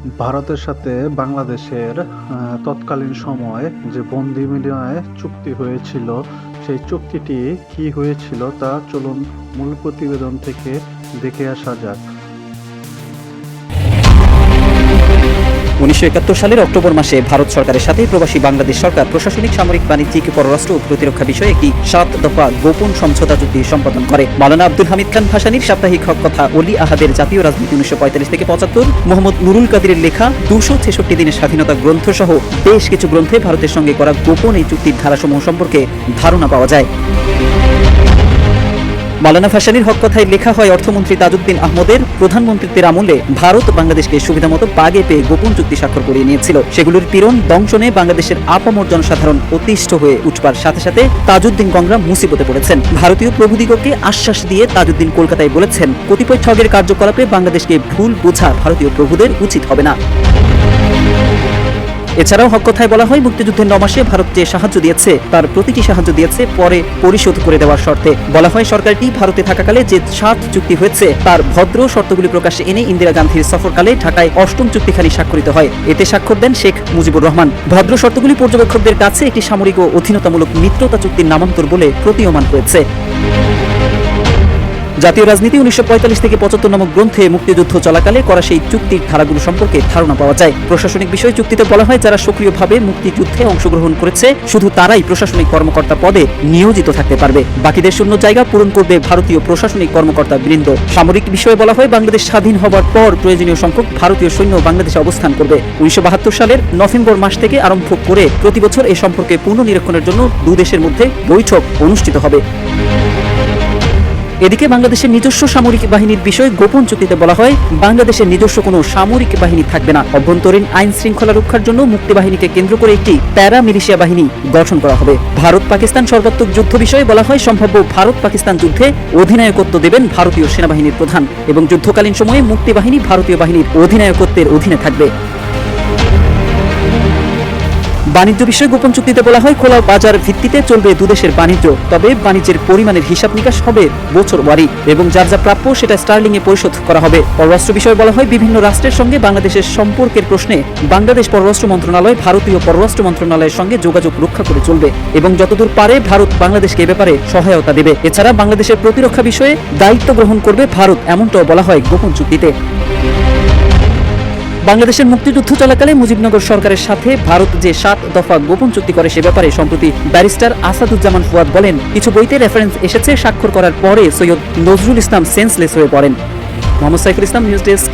ভারতের সাথে বাংলাদেশের তৎকালীন সময়ে যে বন্দি বিনিময় চুক্তি হয়েছিল, সেই চুক্তিটি কি হয়েছিল তা চলুন মূল প্রতিবেদন থেকে দেখে আসা যাক। 1971 সালের অক্টোবর মাসে ভারত সরকারের সাথে প্রবাসী বাংলাদেশ সরকার প্রশাসনিক, সামরিক, বাণিজ্যিক, পররাষ্ট্র ও প্রতিরক্ষা বিষয়ে একটি 7 দফা গোপন সমঝোতা চুক্তি সম্পাদন করে। মাওলানা আব্দুল হামিদ খান ভাসানীর সাপ্তাহিক হক কথা ওলি আহাদের জাতীয় রাজনীতি 1945 থেকে 75, মোহাম্মদ নুরুল কাদিরের লেখা 266 দিনের স্বাধীনতা গ্রন্থ সহ বেশ কিছু গ্রন্থে ভারতের সঙ্গে করা গোপন এই চুক্তির ধারাসমূহ সম্পর্কে ধারণা পাওয়া যায়। মাওলানা ভাসানীর হক কথায় লেখা হয়, অর্থমন্ত্রী তাজউদ্দিন আহমদের প্রধানমন্ত্রীত্বের আমলে ভারত বাংলাদেশকে সুবিধামতো বাগে পেয়ে গোপন চুক্তি স্বাক্ষর করিয়ে নিয়েছিল। সেগুলোর পীড়ন দংশনে বাংলাদেশের আপামর জনসাধারণ অতিষ্ঠ হয়ে উঠবার সাথে সাথে তাজউদ্দিন গংরা মুসিবতে পড়েছেন। ভারতীয় প্রভুদিগকে আশ্বাস দিয়ে তাজউদ্দিন কলকাতায় বলেছেন, কতিপয় ঠগের কার্যকলাপে বাংলাদেশকে ভুল বোঝা ভারতীয় প্রভুদের উচিত হবে না। এছাড়াও হক কথায় বলা হয়, মুক্তিযুদ্ধের 9 মাসে ভারত যে সাহায্য দিয়েছে তার প্রতিটি সাহায্য দিয়েছে পরে পরিশোধ করে দেওয়ার শর্তে। বলা হয়, সরকারটি ভারতে থাকাকালে যে 7 চুক্তি হয়েছে তার ভদ্র শর্তগুলি প্রকাশ্যে এনে ইন্দিরা গান্ধীর সফরকালে ঢাকায় 8ম চুক্তিখানি স্বাক্ষরিত হয়। এতে স্বাক্ষর দেন শেখ মুজিবুর রহমান। ভদ্র শর্তগুলি পর্যবেক্ষকদের কাছে একটি সামরিক ও অধীনতামূলক মিত্রতা চুক্তির নামান্তর বলে প্রতীয়মান হয়েছে। জাতীয় রাজনীতি 1945 থেকে 75 নামক গ্রন্থে মুক্তিযুদ্ধ চলাকালে করা সেই চুক্তির ধারাগুলো সম্পর্কে ধারণা পাওয়া যায়। প্রশাসনিক বিষয় চুক্তিতে বলা হয়, যারা সক্রিয়ভাবে মুক্তিযুদ্ধে অংশগ্রহণ করেছে শুধু তারাই প্রশাসনিক কর্মকর্তা পদে নিয়োজিত থাকতে পারবে। বাকিদের শূন্য জায়গা পূরণ করবে ভারতীয় প্রশাসনিক কর্মকর্তা বৃন্দ। সামরিক বিষয়ে বলা হয়, বাংলাদেশ স্বাধীন হবার পর প্রয়োজনীয় সংখ্যক ভারতীয় সৈন্য বাংলাদেশে অবস্থান করবে। 1972 সালের নভেম্বর মাস থেকে আরম্ভ করে প্রতি বছর এ সম্পর্কে পূর্ণ নিরীক্ষণের জন্য দুই দেশের মধ্যে বৈঠক অনুষ্ঠিত হবে। এদিকে বাংলাদেশের নিজস্ব সামরিক বাহিনীর বিষয়ে গোপন চুক্তিতে বলা হয়, বাংলাদেশের নিজস্ব কোনো সামরিক বাহিনী থাকবে না। অভ্যন্তরীণ আইন শৃঙ্খলা রক্ষার জন্য মুক্তি বাহিনীকে কেন্দ্র করে একটি প্যারা মিলিশিয়া বাহিনী গঠন করা হবে। ভারত পাকিস্তান সর্বাত্মক যুদ্ধ বিষয়ে বলা হয়, সম্ভাব্য ভারত পাকিস্তান যুদ্ধে অধিনায়কত্ব দেবেন ভারতীয় সেনাবাহিনীর প্রধান এবং যুদ্ধকালীন সময়ে মুক্তি বাহিনী ভারতীয় বাহিনীর অধিনায়কত্বের অধীনে থাকবে। বাণিজ্য বিষয়ে গোপন চুক্তিতে বলা হয়, খোলা বাজার ভিত্তিতে চলবে দুদেশের বাণিজ্য, তবে বাণিজ্যের পরিমাণের হিসাব নিকাশ হবে বছরওয়ারি এবং যার যা প্রাপ্য সেটা স্টার্লিং এ পরিশোধ করা হবে। পররাষ্ট্র বিষয়ে বলা হয়, বিভিন্ন রাষ্ট্রের সঙ্গে বাংলাদেশের সম্পর্কের প্রশ্নে বাংলাদেশ পররাষ্ট্র মন্ত্রণালয় ভারতীয় পররাষ্ট্র মন্ত্রণালয়ের সঙ্গে যোগাযোগ রক্ষা করে চলবে এবং যতদূর পারে ভারত বাংলাদেশকে এ ব্যাপারে সহায়তা দেবে। এছাড়া বাংলাদেশের প্রতিরক্ষা বিষয়ে দায়িত্ব গ্রহণ করবে ভারত, এমনটাও বলা হয় গোপন চুক্তিতে। বাংলাদেশের মুক্তিযুদ্ধ চলাকালে মুজিবনগর সরকারের সাথে ভারত যে 7 দফা গোপন চুক্তি করে সে ব্যাপারে সম্প্রতি ব্যারিস্টার আসাদুজ্জামান ফুয়াদ বলেন, কিছু বইতে রেফারেন্স এসেছে, স্বাক্ষর করার পরে সৈয়দ নজরুল ইসলাম সেন্সলেস হয়ে পড়েন। Mohammad Saiful Islam, news desk.